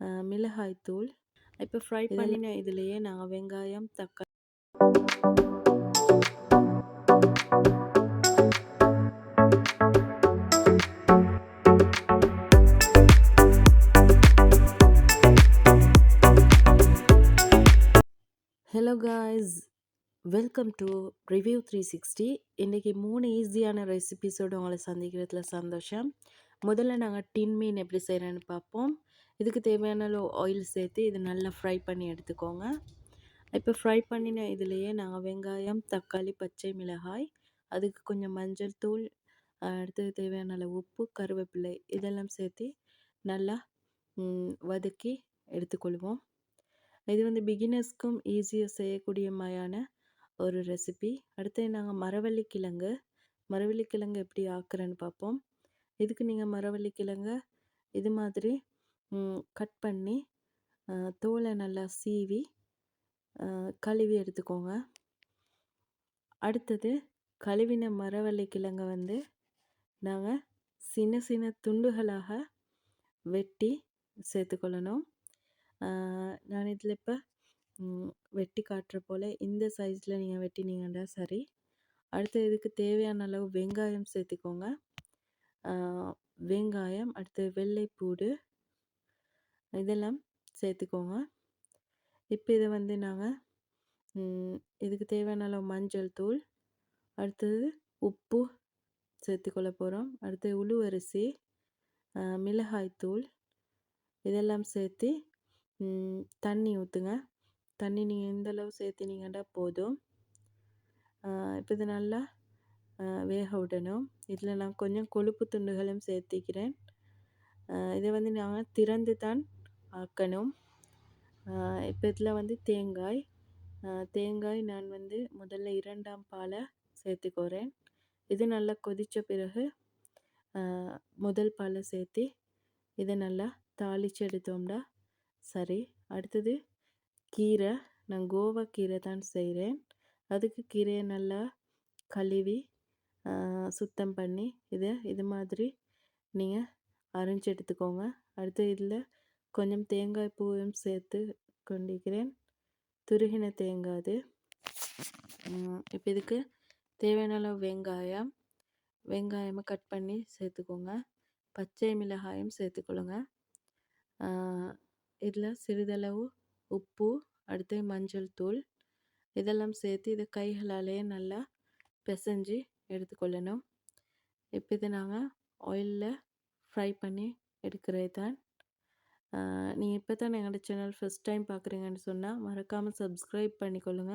மிளகாய் தூள். இப்போ ஃப்ரை பண்ணின இதுலேயே நாங்கள் வெங்காயம், தக்காளி. Hello guys, welcome to review 360. இன்றைக்கி 3 ஈஸியான ரெசிபீஸோடு உங்களை சந்திக்கிறதுல சந்தோஷம். முதல்ல நாங்கள் டின் மீன் எப்படி செய்கிறேன்னு பார்ப்போம். இதுக்கு தேவையான அளவு ஆயில் சேர்த்து இது நல்லா ஃப்ரை பண்ணி எடுத்துக்கோங்க. இப்போ ஃப்ரை பண்ணின இதுலேயே நாங்கள் வெங்காயம், தக்காளி, பச்சை மிளகாய், அதுக்கு கொஞ்சம் மஞ்சள் தூள், அடுத்தது தேவையான அளவு உப்பு, கருவேப்பிலை இதெல்லாம் சேர்த்து நல்லா வதக்கி எடுத்துக்கொள்வோம். இது வந்து பிகினர்ஸ்க்கும் ஈஸியாக செய்யக்கூடிய மாதிரியான ஒரு ரெசிபி. அடுத்து நாங்கள் மரவள்ளிக்கிழங்கு எப்படி ஆக்குறேன்னு பார்ப்போம். இதுக்கு நீங்கள் மரவள்ளிக்கிழங்க இது மாதிரி கட் பண்ணி தோலை நல்லா சீவி கழுவி எடுத்துக்கோங்க. அடுத்தது கழுவின மரவள்ளிக்கிழங்கை வந்து நாங்கள் சின்ன சின்ன துண்டுகளாக வெட்டி சேர்த்துக்கொள்ளணும். நான் இதில் இப்போ வெட்டி காட்டுற போல் இந்த சைஸில் நீங்கள் வெட்டினீங்கன்னா சரி. அடுத்து இதுக்கு தேவையான அளவு வெங்காயம் சேர்த்துக்கோங்க. வெங்காயம், அடுத்து வெள்ளைப்பூடு இதெல்லாம் சேர்த்துக்கோங்க. இப்போ இதை வந்து நாங்கள் இதுக்கு தேவையான அளவு மஞ்சள் தூள், அடுத்தது உப்பு சேர்த்துக்கொள்ள போகிறோம். அடுத்து உளுவரிசி, மிளகாய்த்தூள் இதெல்லாம் சேர்த்து தண்ணி ஊற்றுங்க. தண்ணி நீங்கள் எந்தளவு சேர்த்தினீங்கன்னா போதும். இப்போ இது நல்லா வேக விடணும். இதில் நான் கொஞ்சம் கொழுப்பு துண்டுகளும் சேர்த்திக்கிறேன். இதை வந்து நாங்கள் திறந்து தான் ஆக்கணும். இப்போ இதில் வந்து தேங்காய் நான் வந்து முதல்ல 2ஆம் பாலை சேர்த்துக்கிறேன். இது நல்லா கொதித்த பிறகு முதல் பாலை சேர்த்து இதை நல்லா தாளித்து எடுத்தோம்னா சரி. அடுத்தது கீரை, நான் கோவா கீரை தான் செய்கிறேன். அதுக்கு கீரையை நல்லா கழுவி சுத்தம் பண்ணி இது மாதிரி நீங்கள் அரைஞ்சி எடுத்துக்கோங்க. அடுத்து இதில் கொஞ்சம் தேங்காய் பூவும் சேர்த்து கொண்டிருக்கிறேன். துருகின தேங்காய் அது. இப்போ இதுக்கு தேவையான அளவு வெங்காயமாக கட் பண்ணி சேர்த்துக்கோங்க. பச்சை மிளகாயும் சேர்த்துக்கொள்ளுங்க. இதில் சிறிதளவு உப்பு, அடுத்து மஞ்சள் தூள் இதெல்லாம் சேர்த்து இதை கைகளாலே நல்லா பிசைஞ்சு எடுத்துக்கொள்ளணும். இப்போ இதை நாங்கள் ஆயிலில் ஃப்ரை பண்ணி எடுக்கிறது தான். நீங்கள் இப்போ தான் எங்களோட சேனல் ஃபஸ்ட் டைம் பார்க்குறீங்கன்னு சொன்னால் மறக்காமல் சப்ஸ்கிரைப் பண்ணிக்கொள்ளுங்க.